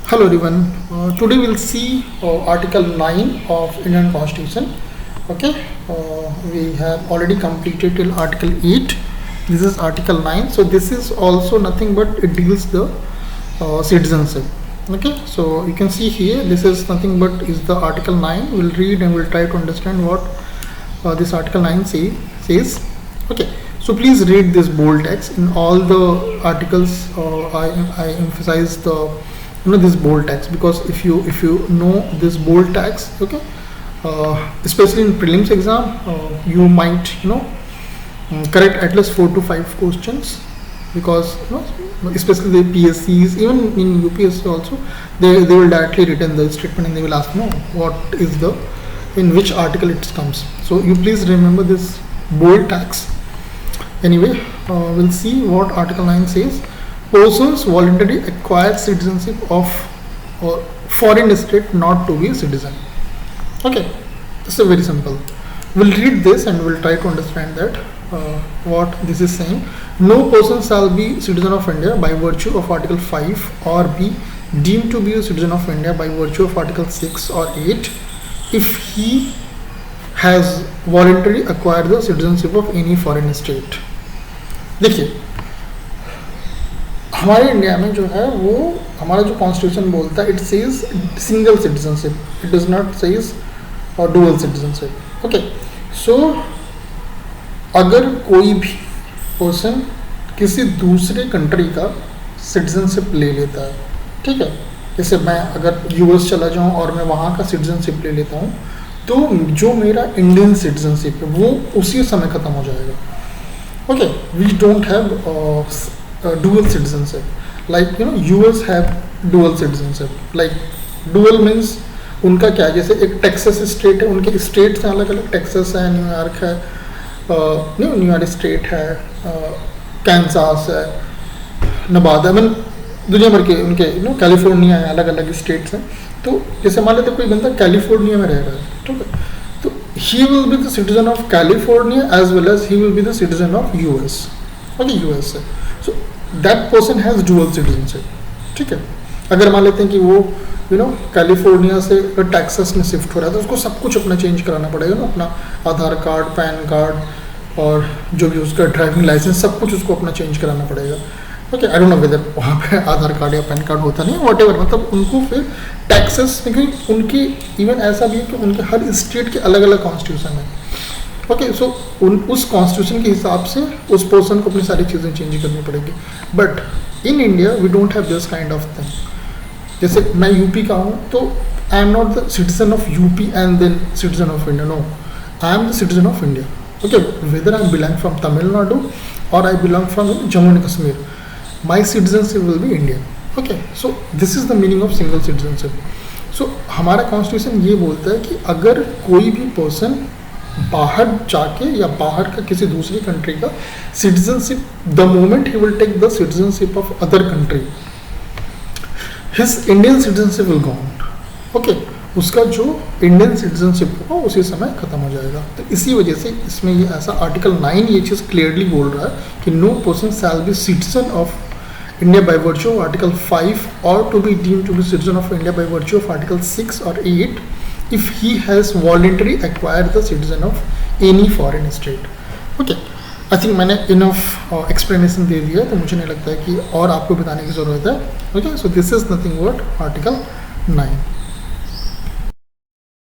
Hello everyone. Today we'll see Article 9 of Indian Constitution. Okay, we have already completed till Article 8. This is Article 9. So this is also nothing but it deals the citizenship. Okay, so you can see here this is nothing but is the Article 9. We'll read and we'll try to understand what this Article 9 says. Okay, so please read this bold text in all the articles. I emphasize the this bold text, because if you know this bold text, okay, especially in prelims exam, you might correct at least 4 to 5 questions, because especially the PSCs, even in UPSC also, they will directly written the statement and they will ask what is the in which article it comes. So you please remember this bold text. Anyway, we'll see what Article 9 says. Persons voluntarily acquire citizenship of foreign state not to be a citizen. Okay, this is very simple. We'll read this and we'll try to understand that what this is saying. No person shall be citizen of India by virtue of Article 5 or be deemed to be a citizen of India by virtue of Article 6 or 8 if he has voluntarily acquired the citizenship of any foreign state. देखिए, हमारे India में जो है वो हमारा जो constitution बोलता है, it says single citizenship, it does not says और डुअल सिटीजनशिप. ओके, सो अगर कोई भी पर्सन किसी दूसरे कंट्री का सिटीजनशिप ले लेता है, ठीक है, जैसे मैं अगर यूएस चला जाऊं और मैं वहाँ का सिटीजनशिप ले लेता हूँ, तो जो मेरा इंडियन सिटीजनशिप है वो उसी समय ख़त्म हो जाएगा. Okay, we don't have dual citizenship, like US have dual citizenship. Like dual means उनका क्या, जैसे एक टेक्सास स्टेट है, उनके स्टेट्स हैं अलग अलग, टेक्सास है, न्यूयॉर्क है, न्यूयॉर्क स्टेट है, कैंसास है, नवादा, मीन दुनिया भर के उनके कैलिफोर्निया है, अलग अलग स्टेट्स हैं. तो जैसे मान लेते कोई बंदा कैलिफोर्निया में रह रहा है, ठीक है, तो he will be the citizen of California as well as he will be the citizen of US. Okay, US है. So that person has dual citizenship. ठीक है, अगर मान लेते हैं कि वो कैलिफोर्निया से टेक्सास में शिफ्ट हो रहा है, तो उसको सब कुछ अपना चेंज कराना पड़ेगा ना, अपना आधार कार्ड, पैन कार्ड और जो भी उसका ड्राइविंग लाइसेंस, सब कुछ उसको अपना चेंज कराना पड़ेगा. Okay, I don't know whether वहाँ पे आधार कार्ड या पैन कार्ड होता नहीं, वॉट एवर, मतलब उनको फिर टैक्सेस, क्योंकि उनकी इवन ऐसा भी है कि उनके हर स्टेट के अलग अलग कॉन्स्टिट्यूशन है. ओके, सो उस कॉन्स्टिट्यूशन के हिसाब से उस पर्सन को अपनी सारी चीज़ें चेंज करनी पड़ेगी. But in India we don't have this kind of thing. जैसे मैं यूपी का हूँ, तो I am not the citizen of UP and then citizen of India. No, I am the citizen of India. Okay, whether I belong from Tamil Nadu और I belong from Jammu and Kashmir, my citizenship will be Indian. Okay, so this is the meaning of single citizenship. So हमारा constitution ये बोलता है कि अगर कोई भी person बाहर जाके या बाहर का किसी दूसरी कंट्री का citizenship, the moment he will take the citizenship of other country, his Indian citizenship will gone. Okay, उसका जो इंडियन सिटीजनशिप होगा उसी समय खत्म हो जाएगा. तो इसी वजह से इसमें ये ऐसा आर्टिकल 9 ये चीज़ क्लियरली बोल रहा है कि no person shall be citizen of India by virtue of Article 5 or to be deemed to be citizen of India by virtue of Article 6 or 8 if he has voluntarily acquired the citizen of any foreign state. Okay, I think मैंने enough explanation दे दिया, तो मुझे नहीं लगता है कि और आपको बताने की ज़रूरत है. Okay, so this is nothing but Article 9.